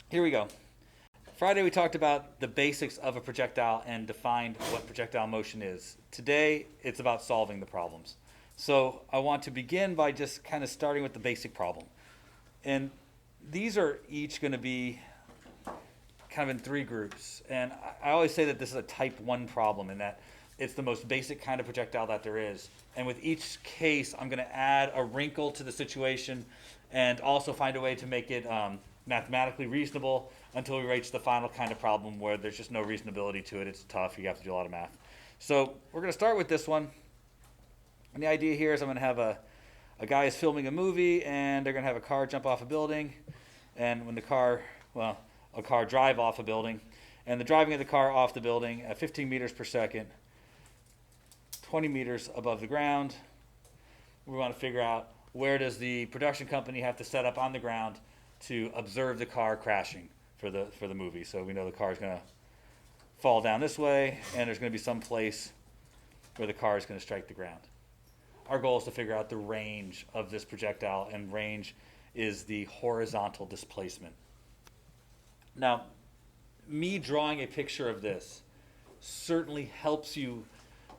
Here we go. Friday we talked about the basics of a projectile and defined what projectile motion is. Today it's about solving the problems. So I want to begin by just kind of starting with the basic problem. And these are each going to be kind of in three groups. And I always say that this is a type 1 problem in that it's the most basic kind of projectile that there is. And with each case, I'm going to add a wrinkle to the situation and also find a way to make it mathematically reasonable until we reach the final kind of problem where there's just no reasonability to it. It's tough. You have to do a lot of math. So we're going to start with this one. And the idea here is I'm going to have a guy is filming a movie, and they're going to have a car jump off a building. And when a car drive off a building, and the driving of the car off the building at 15 meters per second, 20 meters above the ground. We want to figure out where does the production company have to set up on the ground to observe the car crashing for the movie. So we know the car is going to fall down this way, and there's going to be some place where the car is going to strike the ground. Our goal is to figure out the range of this projectile, and range is the horizontal displacement. Now, me drawing a picture of this certainly helps you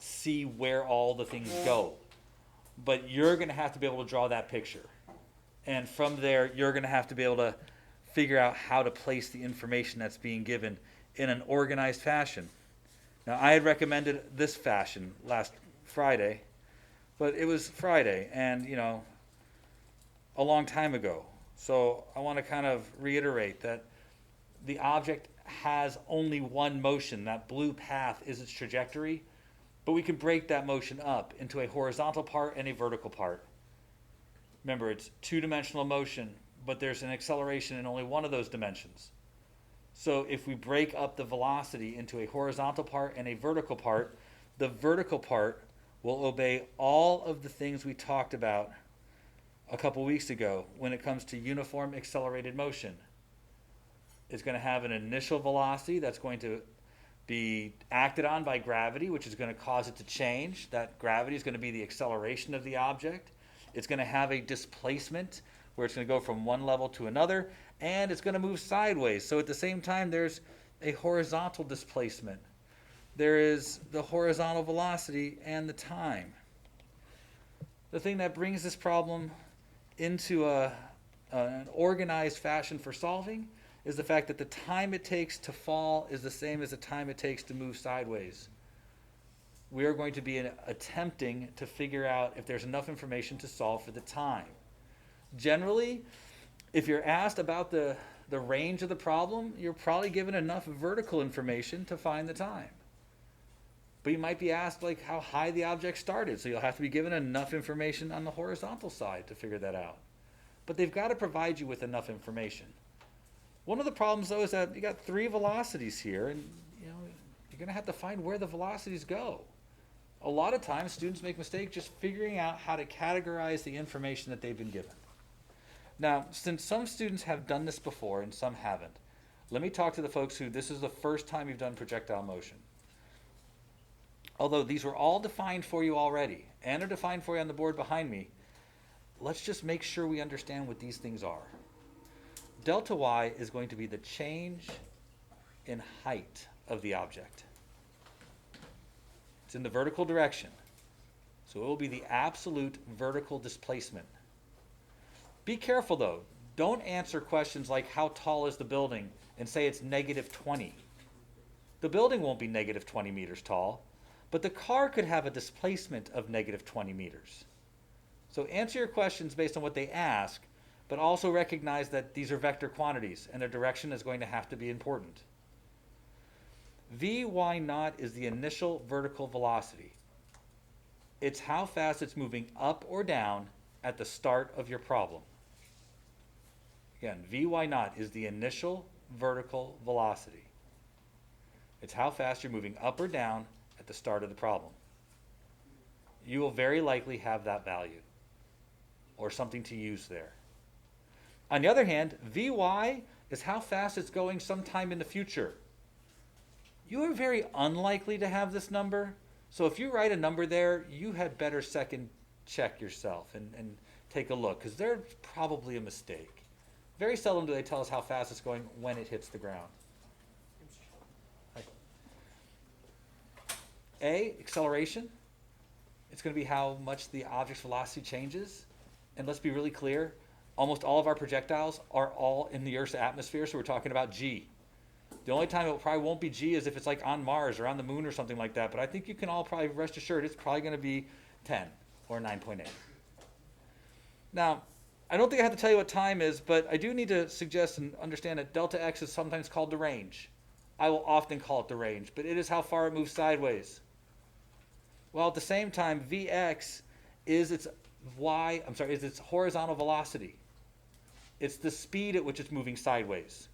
see where all the things go, but you're going to have to be able to draw that picture. And from there, you're going to have to be able to figure out how to place the information that's being given in an organized fashion. Now, I had recommended this fashion last Friday, but it was Friday and, a long time ago. So I want to kind of reiterate that the object has only one motion. That blue path is its trajectory, but we can break that motion up into a horizontal part and a vertical part. Remember, it's two-dimensional motion, but there's an acceleration in only one of those dimensions. So if we break up the velocity into a horizontal part and a vertical part, the vertical part will obey all of the things we talked about a couple weeks ago when it comes to uniform accelerated motion. It's going to have an initial velocity that's going to be acted on by gravity, which is going to cause it to change. That gravity is going to be the acceleration of the object. It's going to have a displacement where it's going to go from one level to another, and it's going to move sideways. So at the same time, there's a horizontal displacement. There is the horizontal velocity and the time. The thing that brings this problem into an organized fashion for solving is the fact that the time it takes to fall is the same as the time it takes to move sideways. We are going to be attempting to figure out if there's enough information to solve for the time. Generally, if you're asked about the range of the problem, you're probably given enough vertical information to find the time. But you might be asked like how high the object started, so you'll have to be given enough information on the horizontal side to figure that out. But they've got to provide you with enough information. One of the problems, though, is that you got three velocities here, and you're going to have to find where the velocities go. A lot of times, students make mistakes just figuring out how to categorize the information that they've been given. Now, since some students have done this before and some haven't, let me talk to the folks who this is the first time you've done projectile motion. Although these were all defined for you already and are defined for you on the board behind me, let's just make sure we understand what these things are. Delta y is going to be the change in height of the object. It's in the vertical direction, so it will be the absolute vertical displacement. Be careful though, don't answer questions like how tall is the building and say it's negative 20. The building won't be negative 20 meters tall, but the car could have a displacement of negative 20 meters. So answer your questions based on what they ask, but also recognize that these are vector quantities and their direction is going to have to be important. Vy naught is the initial vertical velocity. It's how fast it's moving up or down at the start of your problem. Again, Vy naught is the initial vertical velocity. It's how fast you're moving up or down at the start of the problem. You will very likely have that value or something to use there. On the other hand, Vy is how fast it's going sometime in the future. You are very unlikely to have this number, so if you write a number there, you had better second check yourself and take a look, because there's probably a mistake. Very seldom do they tell us how fast it's going when it hits the ground. A, acceleration. It's going to be how much the object's velocity changes. And let's be really clear, almost all of our projectiles are all in the Earth's atmosphere, so we're talking about G. The only time it probably won't be G is if it's like on Mars or on the moon or something like that, but I think you can all probably rest assured it's probably going to be 10 or 9.8. Now, I don't think I have to tell you what time is, but I do need to suggest and understand that delta x is sometimes called the range. I will often call it the range, but it is how far it moves sideways. While at the same time, Vx is its horizontal velocity. It's the speed at which it's moving sideways.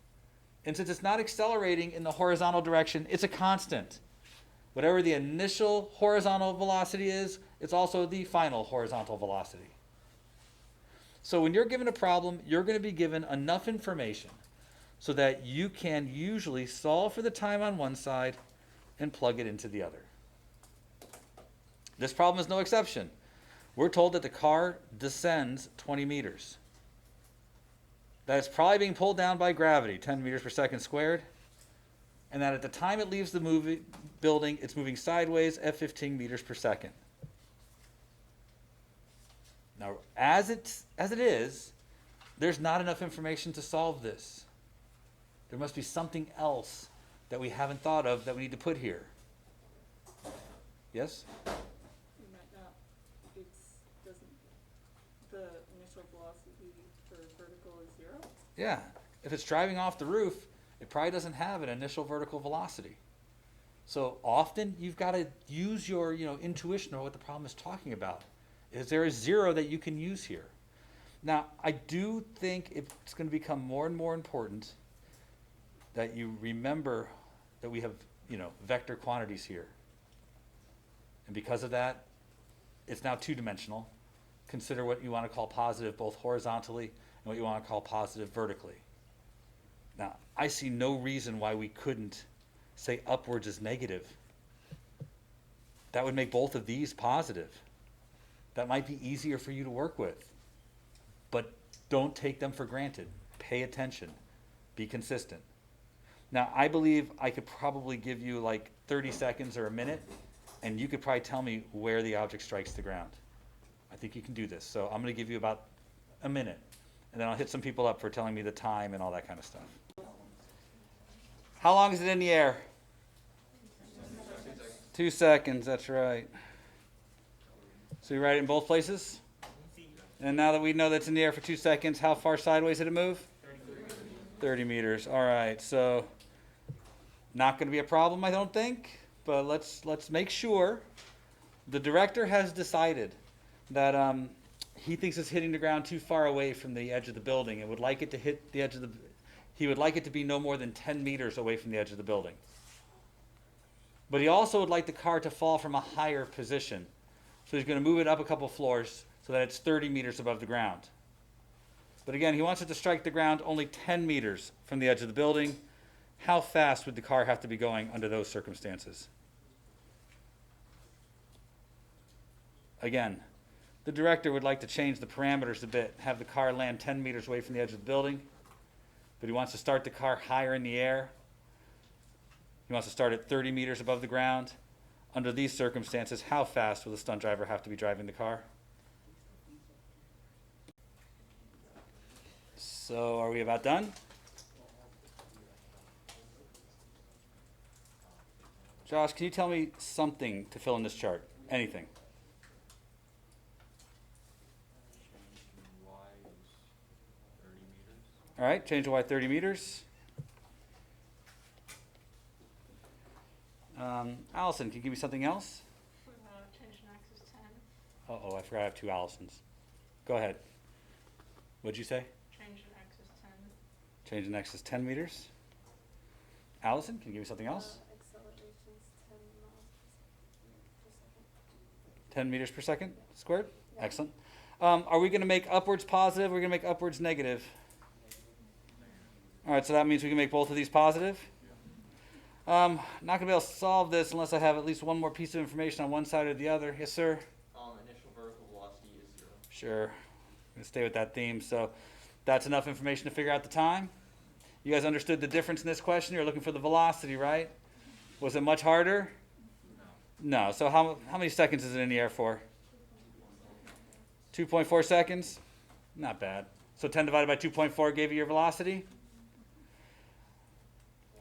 And since it's not accelerating in the horizontal direction, it's a constant. Whatever the initial horizontal velocity is, it's also the final horizontal velocity. So when you're given a problem, you're going to be given enough information so that you can usually solve for the time on one side and plug it into the other. This problem is no exception. We're told that the car descends 20 meters. That it's probably being pulled down by gravity, 10 meters per second squared, and that at the time it leaves the building, it's moving sideways at 15 meters per second. Now, as it is, there's not enough information to solve this. There must be something else that we haven't thought of that we need to put here. Yes? It might not, doesn't the initial velocity for vertical is 0? Yeah. If it's driving off the roof, it probably doesn't have an initial vertical velocity. So often you've got to use your intuition or what the problem is talking about. Is there a 0 that you can use here? Now, I do think it's going to become more and more important that you remember that we have, vector quantities here. And because of that, it's now two-dimensional. Consider what you want to call positive both horizontally and what you want to call positive vertically. Now, I see no reason why we couldn't say upwards is negative. That would make both of these positive. That might be easier for you to work with. But don't take them for granted. Pay attention. Be consistent. Now, I believe I could probably give you like 30 seconds or a minute, and you could probably tell me where the object strikes the ground. I think you can do this. So I'm going to give you about a minute, and then I'll hit some people up for telling me the time and all that kind of stuff. How long is it in the air? 2 seconds, that's right. So you write it in both places? And now that we know that's in the air for 2 seconds, how far sideways did it move? 30 meters. All right, so not going to be a problem, I don't think, but let's make sure. The director has decided that he thinks it's hitting the ground too far away from the edge of the building and would like it to hit the edge of he would like it to be no more than 10 meters away from the edge of the building. But he also would like the car to fall from a higher position. So he's going to move it up a couple floors so that it's 30 meters above the ground. But again, he wants it to strike the ground only 10 meters from the edge of the building. How fast would the car have to be going under those circumstances? Again, the director would like to change the parameters a bit, have the car land 10 meters away from the edge of the building, but he wants to start the car higher in the air. He wants to start at 30 meters above the ground. Under these circumstances, how fast will the stunt driver have to be driving the car? So are we about done? Josh, can you tell me something to fill in this chart? Anything? All right, change the y 30 meters. Allison, can you give me something else? Change an axis 10. Uh-oh, I forgot I have two Allisons. Go ahead. What'd you say? Change an axis 10. Change the axis 10 meters. Allison, can you give me something else? Acceleration's 10 miles per second. 10 meters per second squared? Yeah. Excellent. Are we going to make upwards positive or are we going to make upwards negative? All right, so that means we can make both of these positive. Not going to be able to solve this unless I have at least one more piece of information on one side or the other. Yes, sir? Initial vertical velocity is 0. Sure. I'm going to stay with that theme. So That's enough information to figure out the time? You guys understood the difference in this question? You're looking for the velocity, right? Was it much harder? No. So how many seconds is it in the air for? 2.4 seconds? Not bad. So 10 divided by 2.4 gave you your velocity?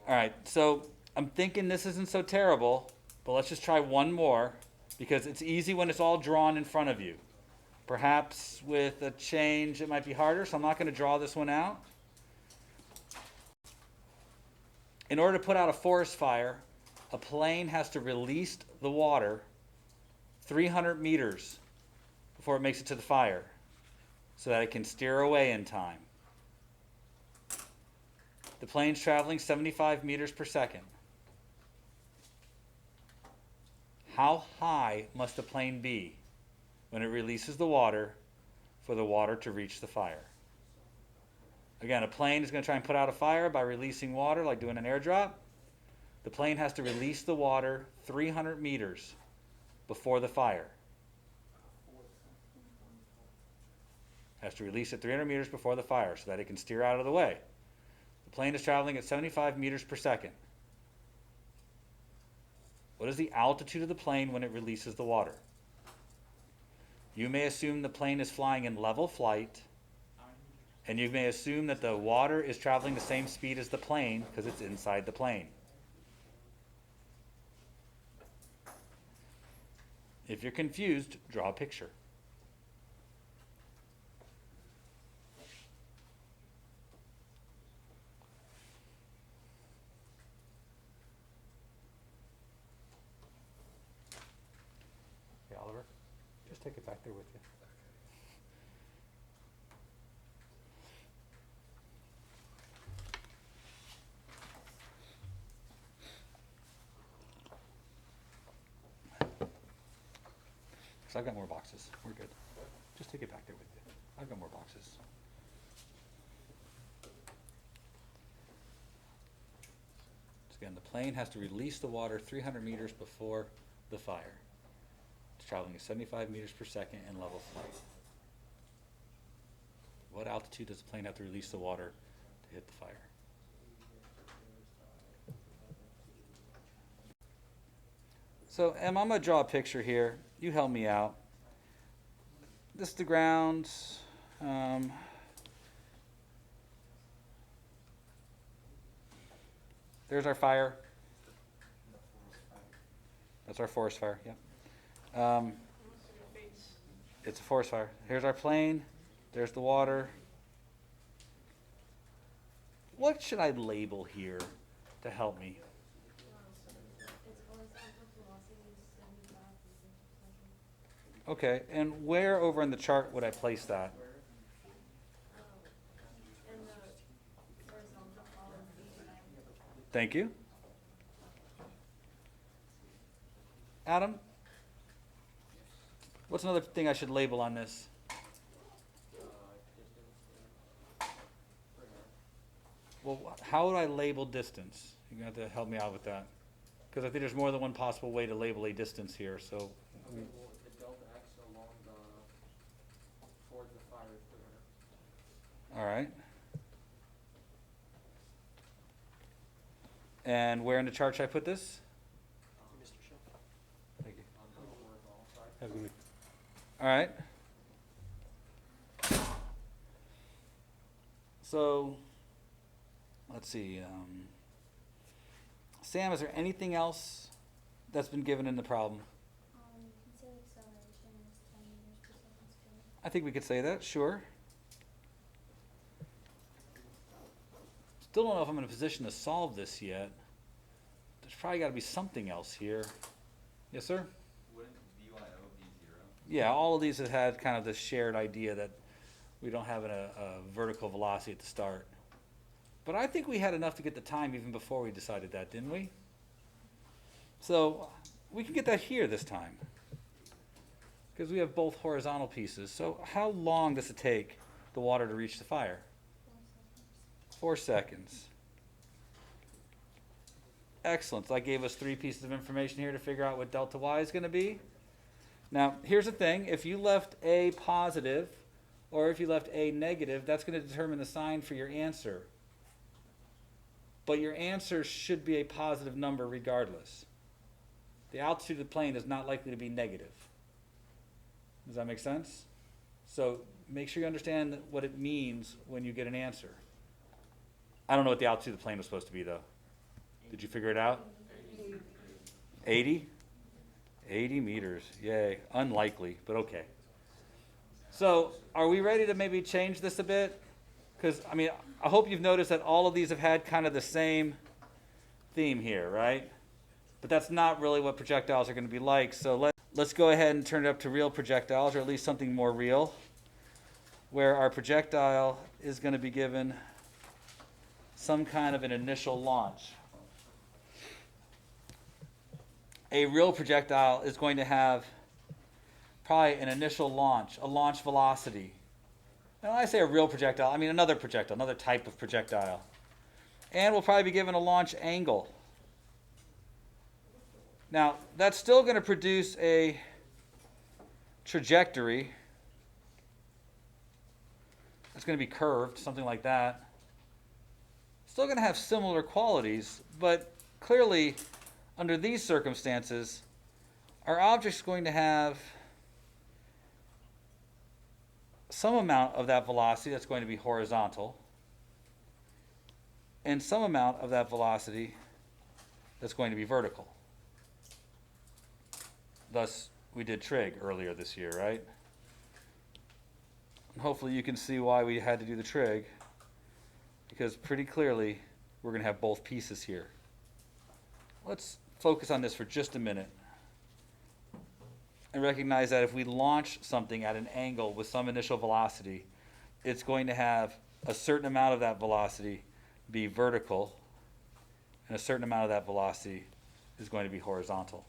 All right, so I'm thinking this isn't so terrible, but let's just try one more because it's easy when it's all drawn in front of you. Perhaps with a change it might be harder, so I'm not going to draw this one out. In order to put out a forest fire, a plane has to release the water 300 meters before it makes it to the fire so that it can steer away in time. The plane's traveling 75 meters per second. How high must the plane be when it releases the water for the water to reach the fire? Again, a plane is going to try and put out a fire by releasing water, like doing an airdrop. The plane has to release the water 300 meters before the fire. Has to release it 300 meters before the fire so that it can steer out of the way. The plane is traveling at 75 meters per second. What is the altitude of the plane when it releases the water? You may assume the plane is flying in level flight, and you may assume that the water is traveling the same speed as the plane because it's inside the plane. If you're confused, draw a picture. Okay, Oliver, just take it back there with you. So I've got more boxes. We're good. Just take it back there with you. I've got more boxes. So again, the plane has to release the water 300 meters before the fire. It's traveling at 75 meters per second in level flight. What altitude does the plane have to release the water to hit the fire? So, Em, I'm going to draw a picture here. You help me out. This is the ground. There's our fire. That's our forest fire, yep. It's a forest fire. Here's our plane. There's the water. What should I label here to help me? Okay, and where over in the chart would I place that? Thank you. Adam, what's another thing I should label on this? Well, how would I label distance? You're going to have to help me out with that. Because I think there's more than one possible way to label a distance here, so... All right. And where in the chart should I put this? Thank you. Have a good week. All right. So, let's see. Sam, is there anything else that's been given in the problem? You can say acceleration is 10 meters per second squared. I think we could say that, sure. Still don't know if I'm in a position to solve this yet. There's probably got to be something else here. Yes, sir? Wouldn't VYO be 0? Yeah, all of these have had kind of this shared idea that we don't have a vertical velocity at the start. But I think we had enough to get the time even before we decided that, didn't we? So we can get that here this time because we have both horizontal pieces. So how long does it take the water to reach the fire? 4 seconds. Excellent. So that gave us 3 pieces of information here to figure out what delta y is going to be. Now, here's the thing. If you left A positive or if you left A negative, that's going to determine the sign for your answer. But your answer should be a positive number regardless. The altitude of the plane is not likely to be negative. Does that make sense? So make sure you understand what it means when you get an answer. I don't know what the altitude of the plane was supposed to be, though. Did you figure it out? 80? 80 meters. Yay. Unlikely, but okay. So are we ready to maybe change this a bit? Because, I mean, I hope you've noticed that all of these have had kind of the same theme here, right? But that's not really what projectiles are going to be like. So let's go ahead and turn it up to real projectiles, or at least something more real, where our projectile is going to be given some kind of an initial launch. A real projectile is going to have probably an initial launch, a launch velocity. And when I say a real projectile, I mean another projectile, another type of projectile. And we'll probably be given a launch angle. Now, that's still going to produce a trajectory. It's going to be curved, something like that. Still going to have similar qualities, but clearly, under these circumstances, our object's going to have some amount of that velocity that's going to be horizontal, and some amount of that velocity that's going to be vertical. Thus, we did trig earlier this year, right? And hopefully you can see why we had to do the trig, because pretty clearly we're going to have both pieces here. Let's focus on this for just a minute and recognize that if we launch something at an angle with some initial velocity, it's going to have a certain amount of that velocity be vertical, and a certain amount of that velocity is going to be horizontal.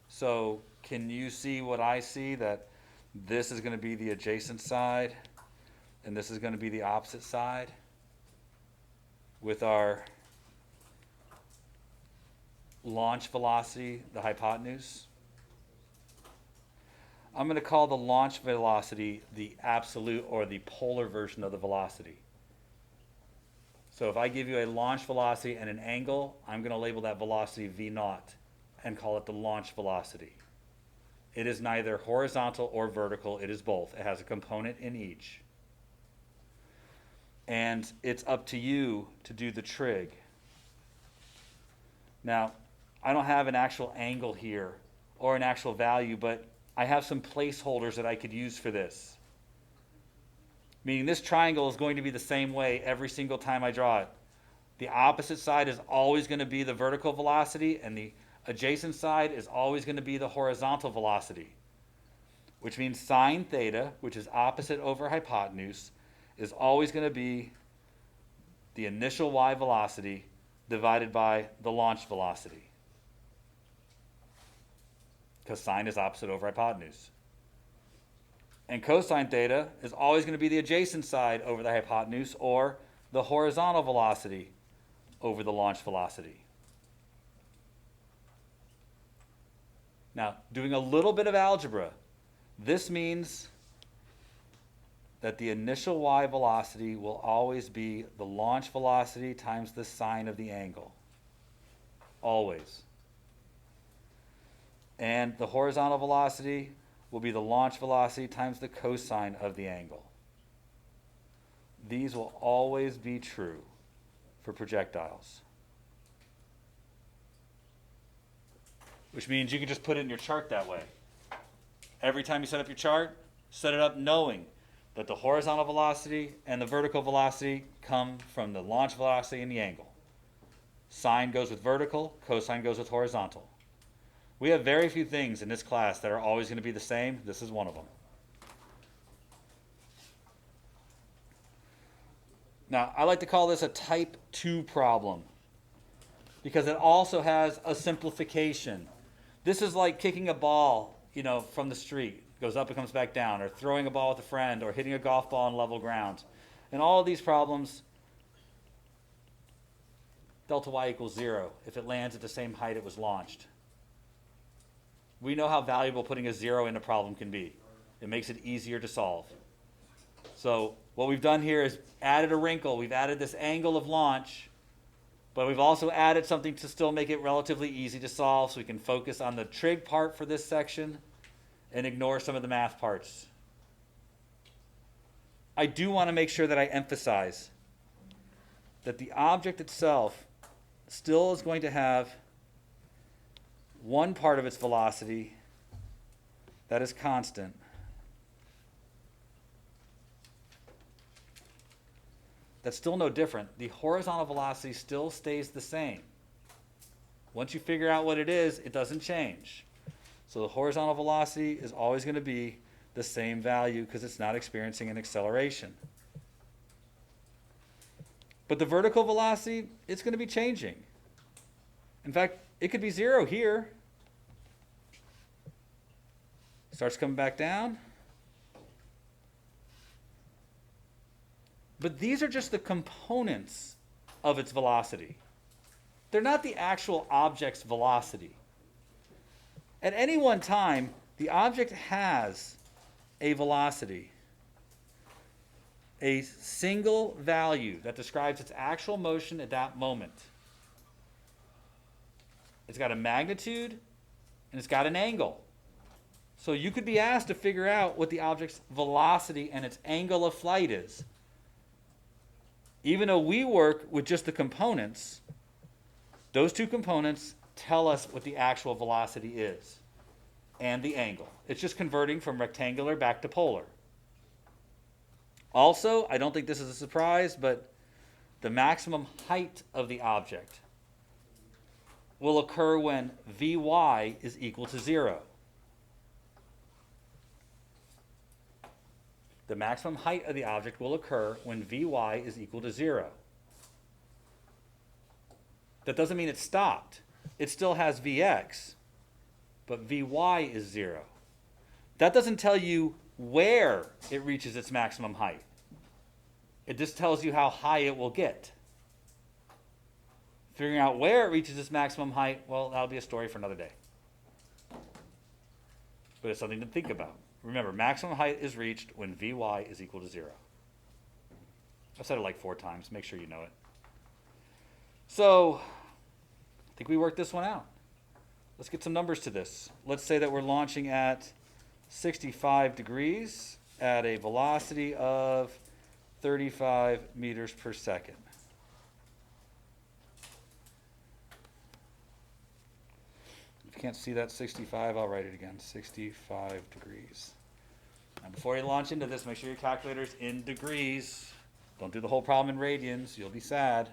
So can you see what I see, that this is going to be the adjacent side and this is going to be the opposite side with our launch velocity, the hypotenuse? I'm going to call the launch velocity the absolute or the polar version of the velocity. So if I give you a launch velocity and an angle, I'm going to label that velocity V0 and call it the launch velocity. It is neither horizontal or vertical, it is both. It has a component in each. And it's up to you to do the trig. Now, I don't have an actual angle here or an actual value, but I have some placeholders that I could use for this. Meaning this triangle is going to be the same way every single time I draw it. The opposite side is always going to be the vertical velocity, and the adjacent side is always going to be the horizontal velocity, which means sine theta, which is opposite over hypotenuse, is always going to be the initial y velocity divided by the launch velocity, because sine is opposite over hypotenuse. And cosine theta is always going to be the adjacent side over the hypotenuse, or the horizontal velocity over the launch velocity. Now, doing a little bit of algebra, this means that the initial y velocity will always be the launch velocity times the sine of the angle. Always. And the horizontal velocity will be the launch velocity times the cosine of the angle. These will always be true for projectiles. Which means you can just put it in your chart that way. Every time you set up your chart, set it up knowing that the horizontal velocity and the vertical velocity come from the launch velocity and the angle. Sine goes with vertical, cosine goes with horizontal. We have very few things in this class that are always going to be the same. This is one of them. Now, I like to call this a type 2 problem because it also has a simplification. This is like kicking a ball, from the street, goes up and comes back down, or throwing a ball with a friend, or hitting a golf ball on level ground. In all of these problems, delta y equals 0 if it lands at the same height it was launched. we know how valuable putting a 0 in a problem can be. It makes it easier to solve. So what we've done here is added a wrinkle. We've added this angle of launch, but we've also added something to still make it relatively easy to solve so we can focus on the trig part for this section and ignore some of the math parts. I do want to make sure that I emphasize that the object itself still is going to have one part of its velocity that is constant. That's still no different. The horizontal velocity still stays the same. Once you figure out what it is, it doesn't change. So the horizontal velocity is always going to be the same value because it's not experiencing an acceleration. But the vertical velocity, it's going to be changing. In fact, it could be 0 here. Starts coming back down. But these are just the components of its velocity. They're not the actual object's velocity. At any one time, the object has a velocity, a single value that describes its actual motion at that moment. It's got a magnitude and it's got an angle. So you could be asked to figure out what the object's velocity and its angle of flight is. Even though we work with just the components, those two components tell us what the actual velocity is and the angle. It's just converting from rectangular back to polar. Also, I don't think this is a surprise, but the maximum height of the object will occur when Vy is equal to 0. The maximum height of the object will occur when Vy is equal to 0. That doesn't mean it stopped. It still has Vx, but Vy is 0. That doesn't tell you where it reaches its maximum height. It just tells you how high it will get. Figuring out where it reaches its maximum height, well, that'll be a story for another day. But it's something to think about. Remember, maximum height is reached when Vy is equal to 0. I've said it like 4 times. Make sure you know it. So, I think we worked this one out. Let's get some numbers to this. Let's say that we're launching at 65 degrees at a velocity of 35 meters per second. If you can't see that 65, I'll write it again. 65 degrees. Now before you launch into this, make sure your calculator's in degrees. Don't do the whole problem in radians. You'll be sad.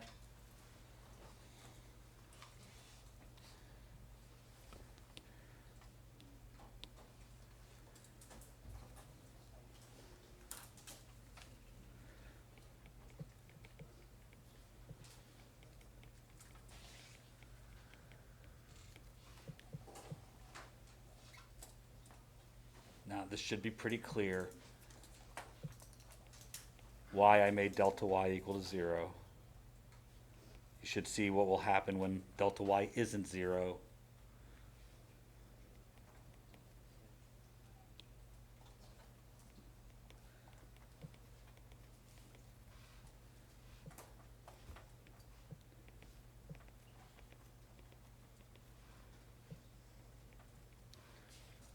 Now this should be pretty clear why I made delta y equal to 0. You should see what will happen when delta y isn't 0.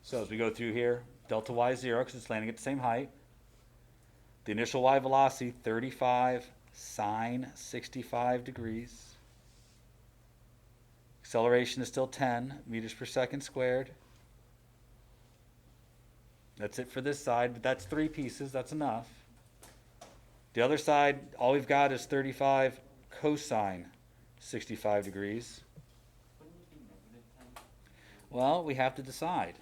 So as we go through here, delta y is 0 because it's landing at the same height. The initial y velocity, 35 sine 65 degrees. Acceleration is still 10 meters per second squared. That's it for this side, but that's 3 pieces. That's enough. The other side, all we've got is 35 cosine 65 degrees. Wouldn't it be -10? Well, we have to decide.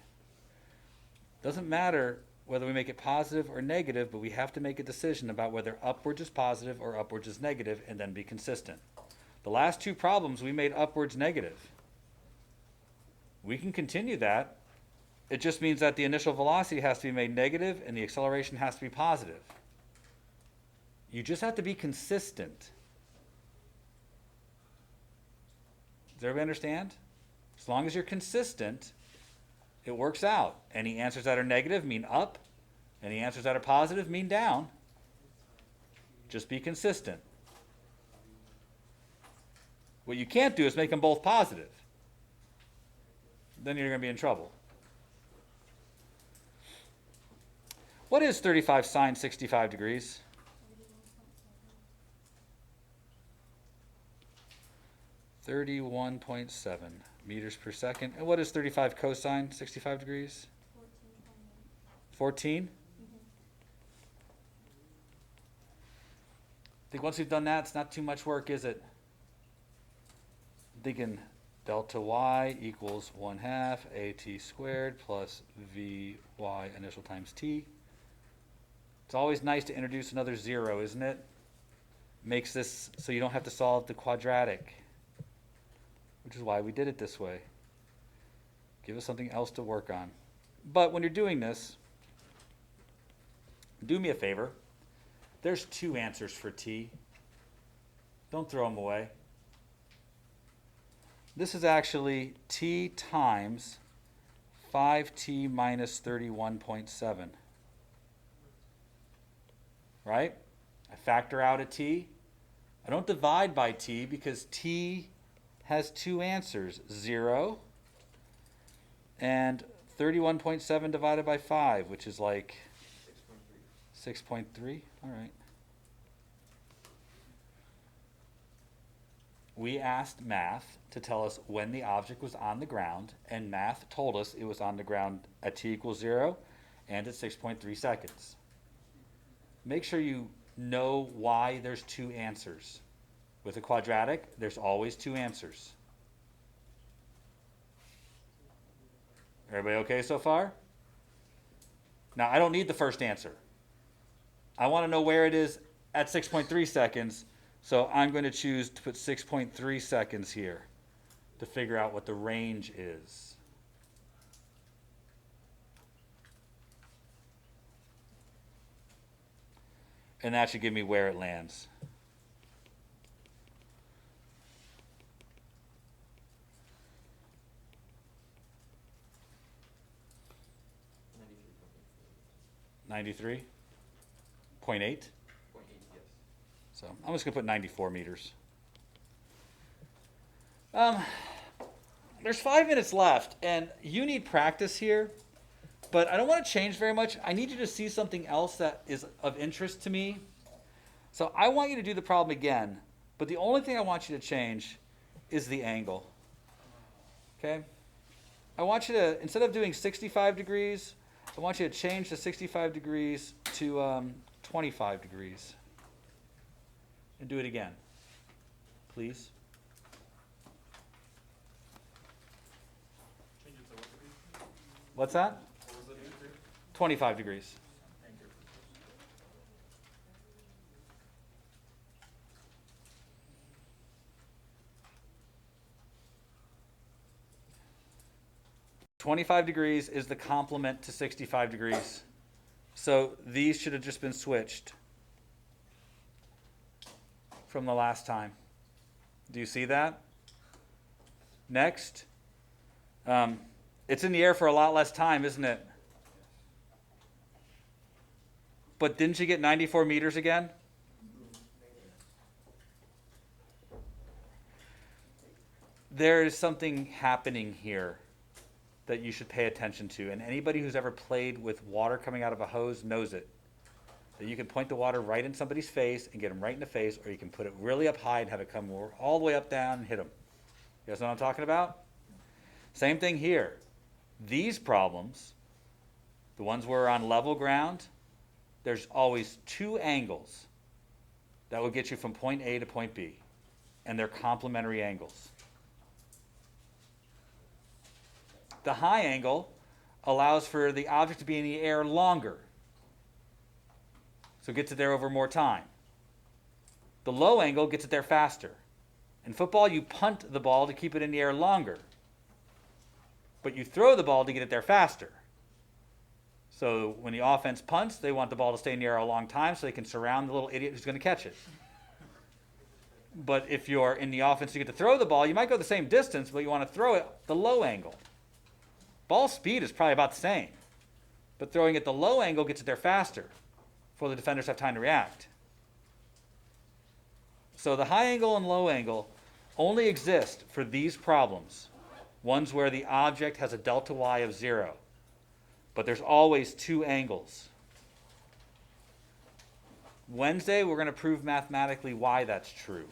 Doesn't matter whether we make it positive or negative, but we have to make a decision about whether upwards is positive or upwards is negative and then be consistent. The last 2 problems we made upwards negative. We can continue that. It just means that the initial velocity has to be made negative and the acceleration has to be positive. You just have to be consistent. Does everybody understand? As long as you're consistent, It works out. Any answers that are negative mean up. Any answers that are positive mean down. Just be consistent. What you can't do is make them both positive. Then you're going to be in trouble. What is 35 sine 65 degrees? 31.7 meters per second. And what is 35 cosine 65 degrees? 14.8. 14? I think once we've done that, it's not too much work, is it? I'm thinking delta y equals 1/2 at squared plus vy initial times t. It's always nice to introduce another zero, isn't it? Makes this so you don't have to solve the quadratic, which is why we did it this way. Give us something else to work on. But when you're doing this, do me a favor. There's two answers for t. Don't throw them away. This is actually t times 5t minus 31.7. Right? I factor out a t. I don't divide by t because t has two answers, 0 and 31.7 divided by 5, which is like 6.3. All right. We asked math to tell us when the object was on the ground, and math told us it was on the ground at t equals 0 and at 6.3 seconds. Make sure you know why there's two answers. With a quadratic, there's always two answers. Everybody okay so far? Now, I don't need the first answer. I want to know where it is at 6.3 seconds, so I'm going to choose to put 6.3 seconds here to figure out what the range is. And that should give me where it lands. $93.8. 93.8. 0.8, yes. So I'm just going to put 94 meters. There's 5 minutes left, and you need practice here, but I don't want to change very much. I need you to see something else that is of interest to me. So I want you to do the problem again, but the only thing I want you to change is the angle. Okay? I want you to, instead of doing 65 degrees, I want you to change the 65 degrees to 25 degrees. And do it again, please. Change it to what degree? What's that? What was the degree? 25 degrees. Thank you. 25 degrees is the complement to 65 degrees. So these should have just been switched from the last time. Do you see that? Next. It's in the air for a lot less time, isn't it? But didn't you get 94 meters again? There is something happening here that you should pay attention to. And anybody who's ever played with water coming out of a hose knows it. That you can point the water right in somebody's face and get them right in the face, or you can put it really up high and have it come all the way up down and hit them. You guys know what I'm talking about? Same thing here. These problems, the ones where we're on level ground, there's always two angles that will get you from point A to point B. And they're complementary angles. The high angle allows for the object to be in the air longer. So it gets it there over more time. The low angle gets it there faster. In football, you punt the ball to keep it in the air longer. But you throw the ball to get it there faster. So when the offense punts, they want the ball to stay in the air a long time so they can surround the little idiot who's going to catch it. But if you're in the offense, you get to throw the ball, you might go the same distance, but you want to throw it the low angle. Ball speed is probably about the same. But throwing at the low angle gets it there faster before the defenders have time to react. So the high angle and low angle only exist for these problems, ones where the object has a delta y of 0. But there's always two angles. Wednesday, we're going to prove mathematically why that's true.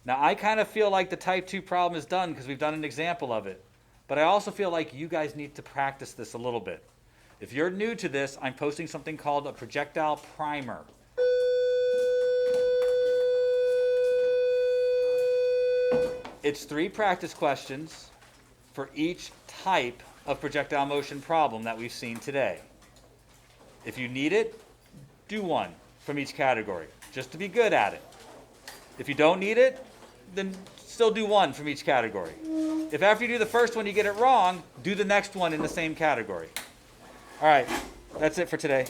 Now, I kind of feel like the type 2 problem is done because we've done an example of it. But I also feel like you guys need to practice this a little bit. If you're new to this, I'm posting something called a projectile primer. It's 3 practice questions for each type of projectile motion problem that we've seen today. If you need it, do 1 from each category, just to be good at it. If you don't need it, then still do 1 from each category. If after you do the first one you get it wrong, do the next one in the same category. All right, that's it for today.